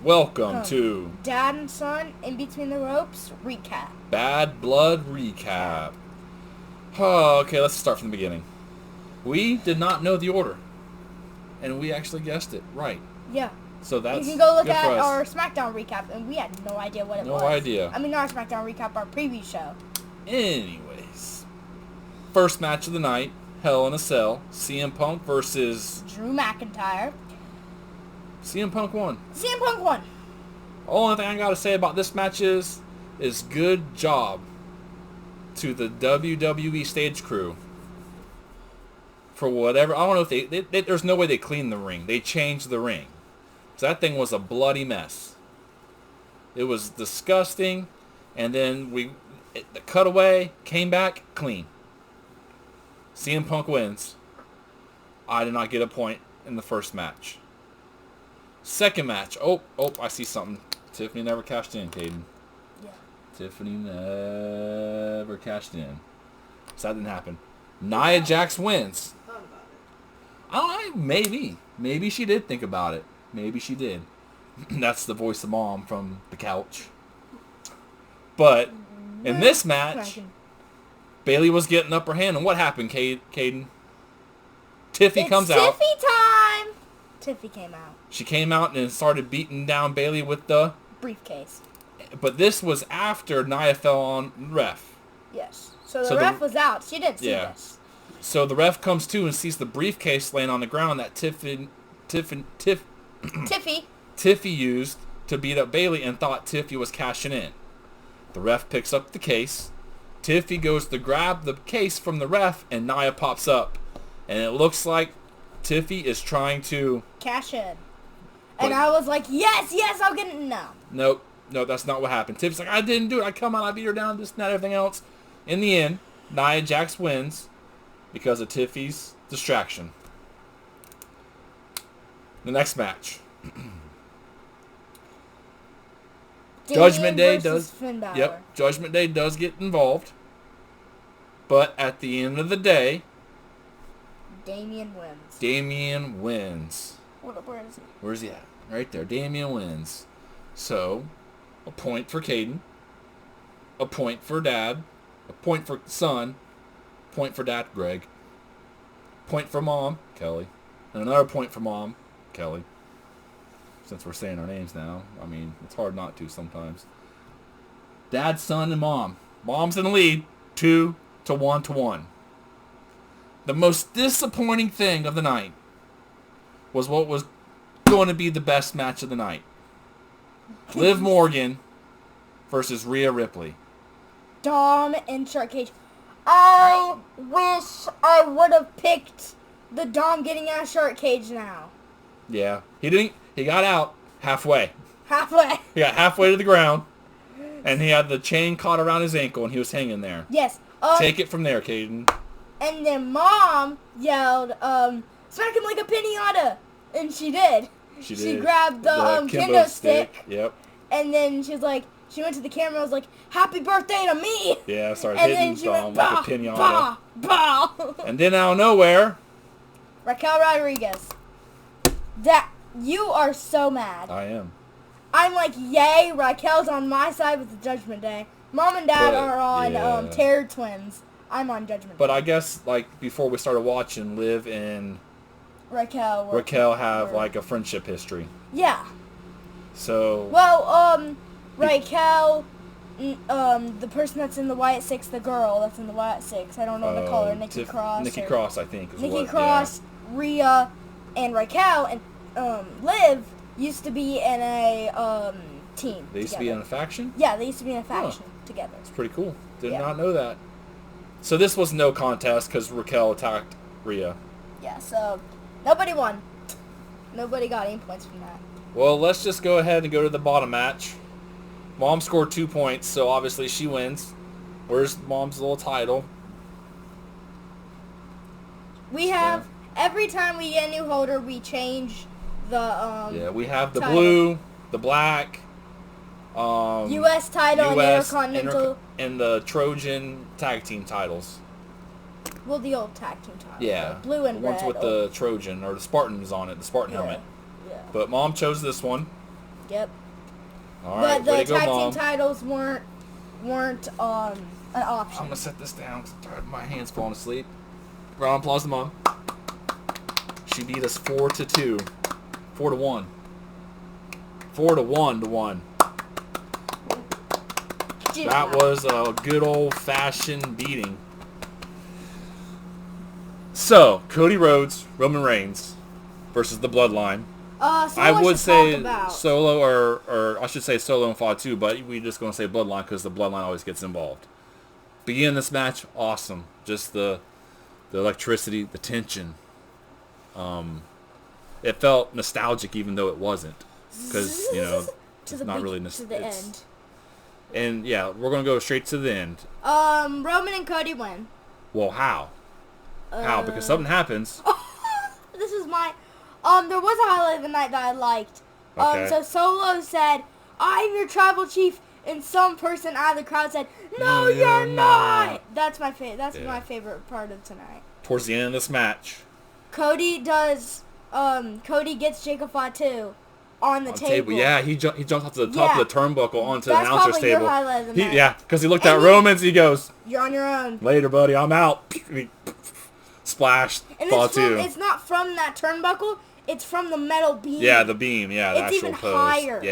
Welcome to Dad and Son in Between the Ropes recap. Bad Blood Recap. Okay, let's start from the beginning. We did not know the order, and we actually guessed it right. Yeah. So that's you can go look good at for us. our SmackDown recap, and we had no idea what it was. No idea. I mean, not our SmackDown recap, our preview show. Anyways, first match of the night, Hell in a Cell, CM Punk versus Drew McIntyre. CM Punk won. CM Punk won. Only thing I gotta say about this match is good job to the WWE stage crew for whatever. I don't know if they there's no way they cleaned the ring. They changed the ring. So that thing was a bloody mess. It was disgusting, and then the cutaway came back clean. CM Punk wins. I did not get a point in the first match. Second match. Oh, I see something. Tiffany never cashed in, Caden. Yeah. Tiffany never cashed in. So that didn't happen. Nia Jax wins. Thought about it. I don't know. Maybe. Maybe she did think about it. Maybe she did. That's the voice of Mom from the couch. But in this match, Bayley was getting upper hand. And what happened, Caden? Tiffy comes out. Tiffy time! Tiffy came out. She came out and started beating down Bayley with the Briefcase. But this was after Nia fell on the ref. Yes. So the ref was out. She didn't see this. So the ref comes to and sees the briefcase laying on the ground that Tiffy used to beat up Bayley and thought Tiffy was cashing in. The ref picks up the case. Tiffy goes to grab the case from the ref and Nia pops up. And it looks like Tiffy is trying to cash in. And I was like, yes, I'll get it now. Nope, that's not what happened. Tiffy's like, I didn't do it. I come on, I beat her down, this and that, everything else. In the end, Nia Jax wins because of Tiffy's distraction. The next match. Judgment Day does. Yep, Judgment Day does get involved. But at the end of the day, Damian wins. Damian wins. Where is he? Where's he at? Right there. Damian wins. So, a point for Caden. A point for Dad. A point for Son. Point for Dad, Greg. Point for Mom, Kelly. And another point for Mom, Kelly. Since we're saying our names now. I mean, it's hard not to sometimes. Dad, Son, and Mom. Mom's in the lead. 2-1. The most disappointing thing of the night was what was going to be the best match of the night. Liv Morgan versus Rhea Ripley. Dom and Shark Cage. I wish I would have picked the Dom getting out of Shark Cage now. Yeah. He didn't. He got out halfway. Halfway. He got halfway to the ground, and he had the chain caught around his ankle, and he was hanging there. Yes. Take it from there, Caden. And then Mom yelled, smack him like a pinata. And she did. She grabbed the kendo stick. Yep. And then she was like, she went to the camera and was like, happy birthday to me. Yeah, started and hitting then she Dom went, like a pinata. Bah. And then out of nowhere, Raquel Rodriguez. You are so mad. I am. I'm like, yay, Raquel's on my side with the Judgment Day. Mom and Dad are on Terror Twins. I'm on Judgment Day. But I guess, like, before we started watching, Liv and Raquel have, like, a friendship history. Yeah. So... Well, Raquel, the person that's in the Wyatt Six, the girl that's in the Wyatt Six, I don't know what to call her, Nikki Cross. Nikki Cross, I think. Nikki Cross, Rhea, and Raquel, and Liv used to be in a team. They used to be in a faction? Yeah, they used to be in a faction together. It's pretty cool. Did not know that. So this was no contest because Raquel attacked Rhea. Yeah, so nobody won. Nobody got any points from that. Well, let's just go ahead and go to the bottom match. Mom scored 2 points, so obviously she wins. Where's Mom's little title? We have, every time we get a new holder, we change the, we have the title. Blue, the black, U.S. title, US, and Intercontinental. And the Trojan tag team titles. Well, the old tag team title. Yeah. Blue and the ones red. with the Trojan, or the Spartans on it, the Spartan helmet. Yeah. But Mom chose this one. Yep. All right, but the way to go, tag team Mom. titles weren't an option. I'm gonna set this down because my hand's falling asleep. Round of applause to Mom. She beat us 4-2, 4-1, 4-1. That was a good old-fashioned beating. So, Cody Rhodes, Roman Reigns versus the Bloodline. So I would say about. Solo, or I should say Solo and Fatu, but we're just going to say Bloodline because the Bloodline always gets involved. Beginning this match, awesome. Just the electricity, the tension. It felt nostalgic even though it wasn't. Because, it's not really nostalgic. To the end. And, yeah, we're going to go straight to the end. Roman and Cody win. Well, how? How? Because something happens. This is my... there was a highlight of the night that I liked. Okay. So Solo said, "I'm your tribal chief," and some person out of the crowd said, "No, you're not." That's my my favorite part of tonight. Towards the end of this match, Cody does. Cody gets Jacob Fatu on the table. Yeah, he jumped off to the top of the turnbuckle onto the announcer's table. Your highlight of the night. Yeah, because he looked at Romans. He goes, "You're on your own. Later, buddy. I'm out." Splashed. And Fatu. it's not from that turnbuckle. It's from the metal beam. Yeah, the beam. Yeah, the it's actual even post. higher.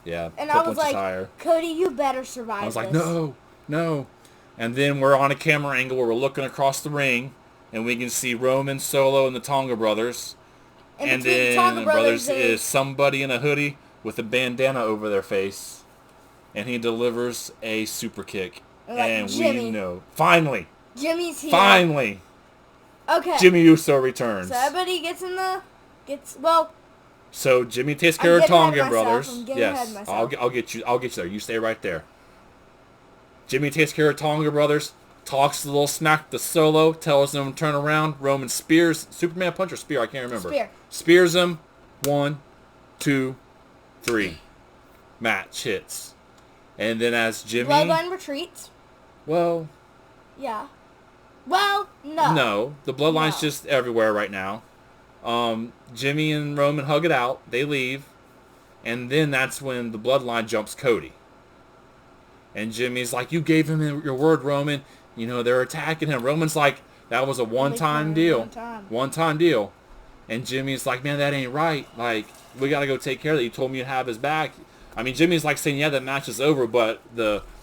Yeah. And I was like, higher. Cody, you better survive. I was like, no. And then we're on a camera angle where we're looking across the ring, and we can see Roman, Solo, and the Tonga brothers. And then the brothers is somebody in a hoodie with a bandana over their face, and he delivers a super kick. And Jimmy. We know. Finally. Jimmy's here. Finally. Okay. Jimmy Uso returns. So everybody So Jimmy takes care of Tonga brothers. I'm getting yes, ahead of myself. I'll get you there. You stay right there. Jimmy takes care of Tonga brothers. Talks a little smack to Solo. Tells them to turn around. Roman spears Superman punch or spear. I can't remember. Spears him. 1, 2, 3. Match hits. And then as Jimmy... Bloodline retreats. Well... Yeah. Well, no. No. The Bloodline's just everywhere right now. Jimmy and Roman hug it out. They leave. And then that's when the Bloodline jumps Cody. And Jimmy's like, "You gave him your word, Roman. They're attacking him." Roman's like, "That was a one-time deal. One-time deal." And Jimmy's like, "Man, that ain't right. Like, we got to go take care of that. You told me you'd have his back." I mean, Jimmy's like saying, "Yeah, the match is over, but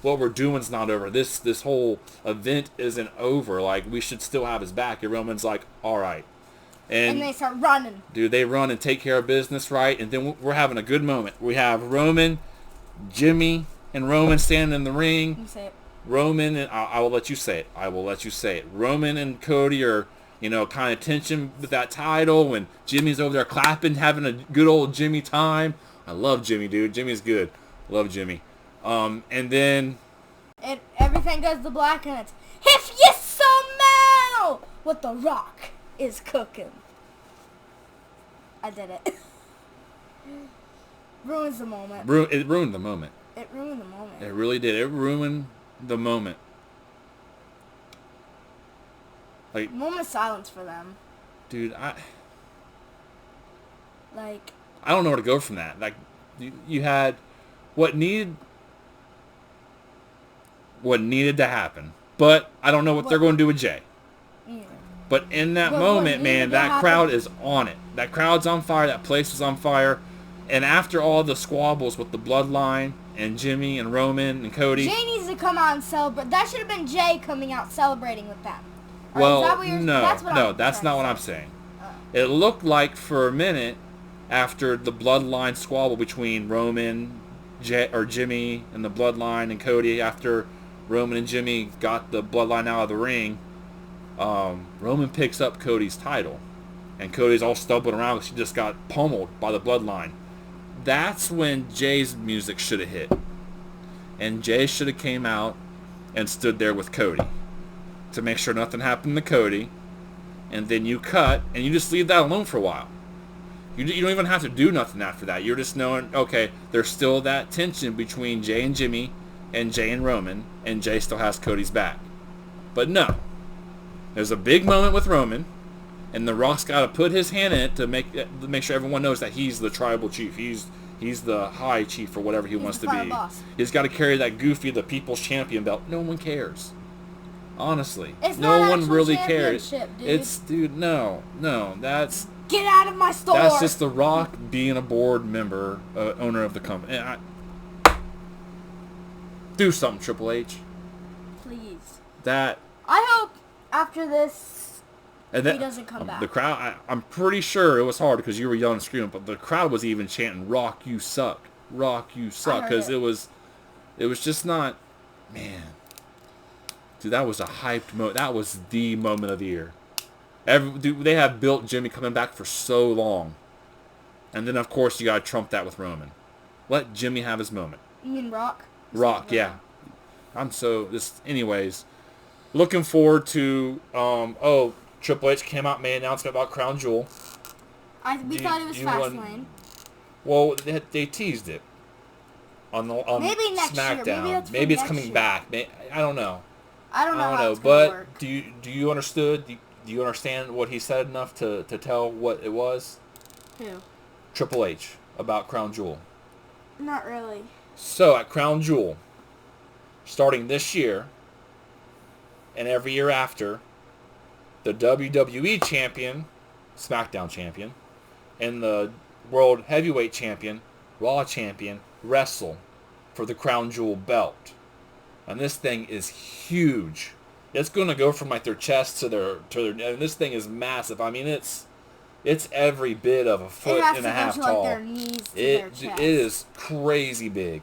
what we're doing's not over. This whole event isn't over. Like, we should still have his back." And Roman's like, "All right." And they start running. Dude, they run and take care of business, right? And then we're having a good moment. We have Roman, Jimmy, and Roman standing in the ring. You say it. Roman, and I will let you say it. Roman and Cody are, kind of tension with that title. When Jimmy's over there clapping, having a good old Jimmy time. I love Jimmy, dude. Jimmy's good. Love Jimmy. And then... everything goes to black, and it's, "If you smell what the Rock is cooking." I did it. Ruins the moment. It ruined the moment. It ruined the moment. It really did. It ruined the moment. Like, moment of silence for them. Dude, I Like... I don't know where to go from that. Like, you had what needed to happen. But I don't know what they're going to do with Jay. Yeah. But in that moment, man, that crowd is on it. That crowd's on fire. That place is on fire. And after all the squabbles with the Bloodline and Jimmy and Roman and Cody... Jay needs to come out and celebrate. That should have been Jay coming out celebrating with them. Well, that's not what I'm saying. It looked like for a minute after the Bloodline squabble between Roman, Jimmy and the Bloodline and Cody, after Roman and Jimmy got the Bloodline out of the ring, Roman picks up Cody's title. And Cody's all stumbling around because he just got pummeled by the Bloodline. That's when Jay's music should have hit. And Jay should have came out and stood there with Cody to make sure nothing happened to Cody. And then you cut, and you just leave that alone for a while. You don't even have to do nothing after that. You're just knowing, okay, there's still that tension between Jay and Jimmy and Jay and Roman, and Jay still has Cody's back. But no. There's a big moment with Roman, and The Rock's got to put his hand in it to make sure everyone knows that he's the tribal chief. He's He's the high chief or whatever he He's wants the to final be. boss. He's got to carry that goofy, the People's Champion belt. No one cares. Honestly, It's no not one actual really cares. championship, dude. It's no. Get out of my store. That's just The Rock being a board member, owner of the company. Do something, Triple H. Please. That. I hope after this And he doesn't come back. The crowd, I'm pretty sure it was hard because you were yelling and screaming, but the crowd was even chanting, "Rock, you suck. Rock, you suck." Because it was just not, man. Dude, that was a hyped moment. That was the moment of the year. Dude, they have built Jimmy coming back for so long. And then, of course, you got to trump that with Roman. Let Jimmy have his moment. You mean Rock? Rock, yeah. Anyways, looking forward to, Triple H came out, made an announcement about Crown Jewel. We thought it was Fastlane. Well, they teased it on Maybe next SmackDown. year. Maybe it's coming back. I don't know. I don't know how it's but gonna work. do you understand what he said enough to tell what it was? Who? Triple H about Crown Jewel. Not really. So at Crown Jewel, starting this year and every year after, the WWE Champion, SmackDown Champion, and the World Heavyweight Champion, Raw Champion, wrestle for the Crown Jewel belt. And this thing is huge. It's going to go from like their chest to their and this thing is massive. I mean, it's every bit of a foot and a half tall. Like their knees to their chest. It is crazy big.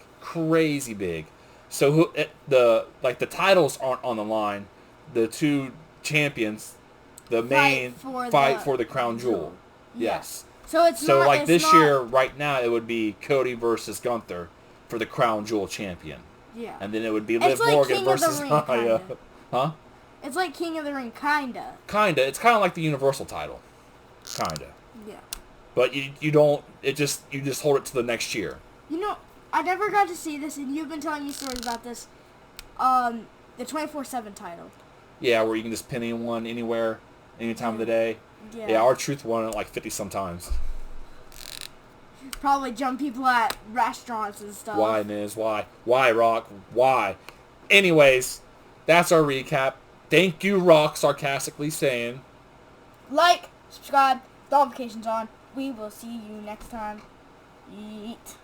So the titles aren't on the line. The two champions, the main fight for the Crown Jewel. Yes. So this year, right now, it would be Cody versus Gunther for the Crown Jewel champion. Yeah. And then it would be Liv Morgan versus Nia. Huh? It's like King of the Ring, kinda. Kinda. It's kind of like the Universal title. Kinda. Yeah. But you don't. You just hold it to the next year. You know, I never got to see this, and you've been telling me stories about this. The 24/7 title. Yeah, where you can just pin anyone, anywhere, any time of the day. Yeah, R-Truth won it like 50 sometimes. Probably jump people at restaurants and stuff. Why, Miz? Why? Why, Rock? Why? Anyways, that's our recap. Thank you, Rock, sarcastically saying. Like, subscribe, notifications on. We will see you next time. Yeet.